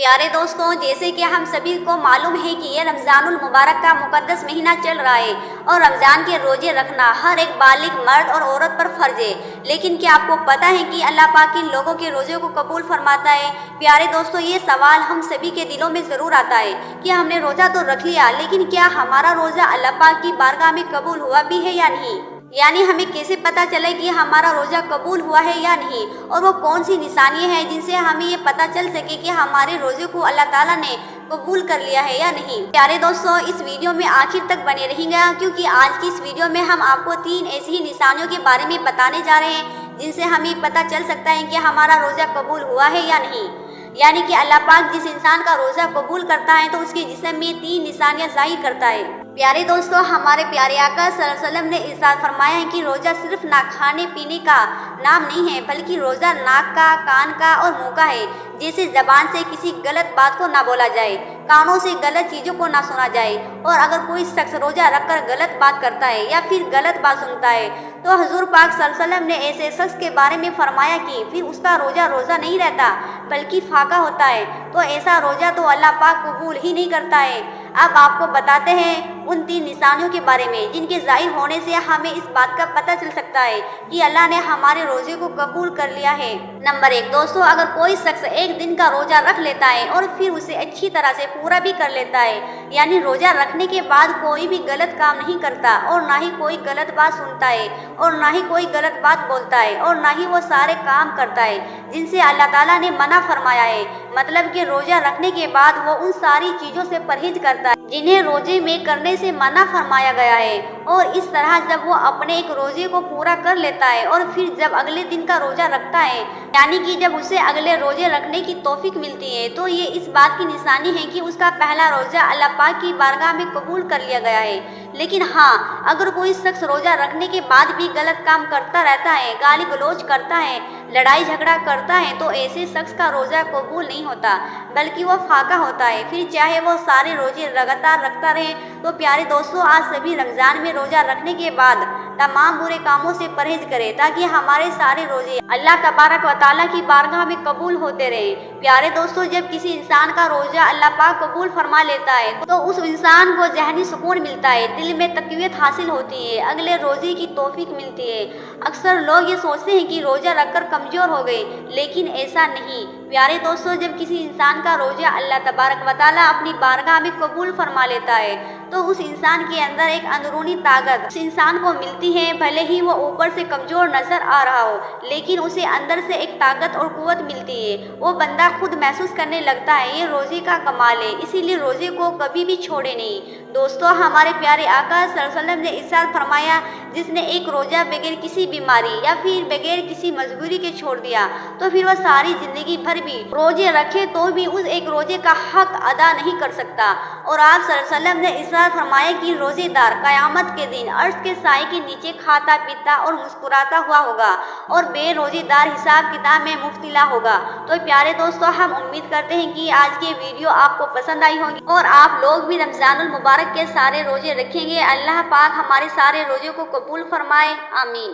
پیارے دوستوں، جیسے کہ ہم سبھی کو معلوم ہے کہ یہ رمضان المبارک کا مقدس مہینہ چل رہا ہے اور رمضان کے روزے رکھنا ہر ایک بالغ مرد اور عورت پر فرض ہے۔ لیکن کیا آپ کو پتہ ہے کہ اللہ پاک کن لوگوں کے روزے کو قبول فرماتا ہے؟ پیارے دوستوں، یہ سوال ہم سبھی کے دلوں میں ضرور آتا ہے کہ ہم نے روزہ تو رکھ لیا، لیکن کیا ہمارا روزہ اللہ پاک کی بارگاہ میں قبول ہوا بھی ہے یا نہیں؟ یعنی ہمیں کیسے پتہ چلے کہ ہمارا روزہ قبول ہوا ہے یا نہیں، اور وہ کون سی نشانیاں ہیں جن سے ہمیں یہ پتہ چل سکے کہ ہمارے روزے کو اللہ تعالیٰ نے قبول کر لیا ہے یا نہیں۔ پیارے دوستوں، اس ویڈیو میں آخر تک بنے رہیں گا، کیونکہ آج کی اس ویڈیو میں ہم آپ کو 3 ایسی ہی نشانیوں کے بارے میں بتانے جا رہے ہیں جن سے ہمیں پتہ چل سکتا ہے کہ ہمارا روزہ قبول ہوا ہے یا نہیں۔ یعنی کہ اللہ پاک جس انسان کا روزہ قبول کرتا ہے تو اس کے جسم میں 3 نشانیاں ظاہر کرتا ہے۔ پیارے دوستوں، ہمارے پیارے آقا صلی اللہ علیہ وسلم نے ارشاد فرمایا ہے کہ روزہ صرف نہ کھانے پینے کا نام نہیں ہے، بلکہ روزہ ناک کا، کان کا اور منہ کا ہے۔ جیسے زبان سے کسی غلط بات کو نہ بولا جائے، کانوں سے غلط چیزوں کو نہ سنا جائے، اور اگر کوئی شخص روزہ رکھ کر غلط بات کرتا ہے یا پھر غلط بات سنتا ہے تو حضور پاک صلی اللہ علیہ وسلم نے ایسے شخص کے بارے میں فرمایا کہ پھر اس کا روزہ نہیں رہتا بلکہ فاقہ ہوتا ہے، تو ایسا روزہ تو اللہ پاک قبول ہی نہیں کرتا ہے۔ اب آپ کو بتاتے ہیں ان 3 نشانیوں کے بارے میں جن کے ظاہر ہونے سے ہمیں اس بات کا پتہ چل سکتا ہے کہ اللہ نے ہمارے روزے کو قبول کر لیا ہے۔ نمبر 1 دوستوں، اگر کوئی شخص ایک دن کا روزہ رکھ لیتا ہے اور پھر اسے اچھی طرح سے پورا بھی کر لیتا ہے، یعنی روزہ رکھنے کے بعد کوئی بھی غلط کام نہیں کرتا اور نہ ہی کوئی غلط بات سنتا ہے اور نہ ہی کوئی غلط بات بولتا ہے اور نہ ہی وہ سارے کام کرتا ہے جن سے اللہ تعالیٰ نے منع فرمایا ہے، مطلب کہ روزہ رکھنے کے بعد وہ ان ساری چیزوں سے پرہیز کرتا ہے جنہیں روزے میں کرنے سے منع فرمایا گیا ہے، اور اس طرح جب وہ اپنے ایک روزے کو پورا کر لیتا ہے اور پھر جب اگلے دن کا روزہ رکھتا ہے، یعنی کہ جب اسے اگلے روزے رکھنے کی توفیق ملتی ہے، تو یہ اس بات کی نشانی ہے کہ اس کا پہلا روزہ اللہ پاک کی بارگاہ میں قبول کر لیا گیا ہے۔ لیکن ہاں، اگر کوئی شخص روزہ رکھنے کے بعد بھی غلط کام کرتا رہتا ہے، گالی گلوچ کرتا ہے، لڑائی جھگڑا کرتا ہے، تو ایسے شخص کا روزہ قبول نہیں ہوتا بلکہ وہ فاقہ ہوتا ہے، پھر چاہے وہ سارے روزے لگاتار رکھتا رہے۔ تو پیارے دوستوں، آج سبھی رمضان میں روزہ رکھنے کے بعد تمام برے کاموں سے پرہیز کریں تاکہ ہمارے سارے روزے اللہ تبارک و تعالیٰ کی بارگاہ میں قبول ہوتے رہیں۔ پیارے دوستوں، جب کسی انسان کا روزہ اللہ پاک قبول فرما لیتا ہے تو اس انسان کو ذہنی سکون ملتا ہے، دل میں تقویت حاصل ہوتی ہے، اگلے روزے کی توفیق ملتی ہے۔ اکثر لوگ یہ سوچتے ہیں کہ روزہ رکھ کر کمزور ہو گئے، لیکن ایسا نہیں۔ پیارے دوستوں، جب کسی انسان کا روزہ اللہ تبارک و تعالیٰ اپنی بارگاہ میں قبول فرما لیتا ہے تو اس انسان کے اندر ایک اندرونی طاقت اس انسان کو ملتی ہے، بھلے ہی وہ اوپر سے کمزور نظر آ رہا ہو، لیکن اسے اندر سے ایک طاقت اور قوت ملتی ہے۔ وہ بندہ خود محسوس کرنے لگتا ہے، یہ روزے کا کمال ہے، اسی لیے روزے کو کبھی بھی چھوڑے نہیں۔ دوستوں، ہمارے پیارے آقا صلی اللہ علیہ وسلم نے ارشاد فرمایا، جس نے ایک روزہ بغیر کسی بیماری یا پھر بغیر کسی مجبوری کے چھوڑ دیا تو پھر وہ ساری زندگی بھر بھی روزے رکھے تو بھی اس ایک روزے کا حق ادا نہیں کر سکتا۔ اور آپ صلی اللہ علیہ وسلم نے ارشاد فرمایا کہ روزے دار قیامت کے دن عرش کے سائے کے نیچے کھاتا پیتا اور مسکراتا ہوا ہوگا، اور بے روزے دار حساب کتاب میں مبتلا ہوگا۔ تو پیارے دوستوں، ہم امید کرتے ہیں کہ آج کی ویڈیو آپ کو پسند آئی ہوگی اور آپ لوگ بھی رمضان المبارک کے سارے روزے رکھیں گے۔ اللہ پاک ہمارے سارے روزے کو قبول فرمائے، آمین۔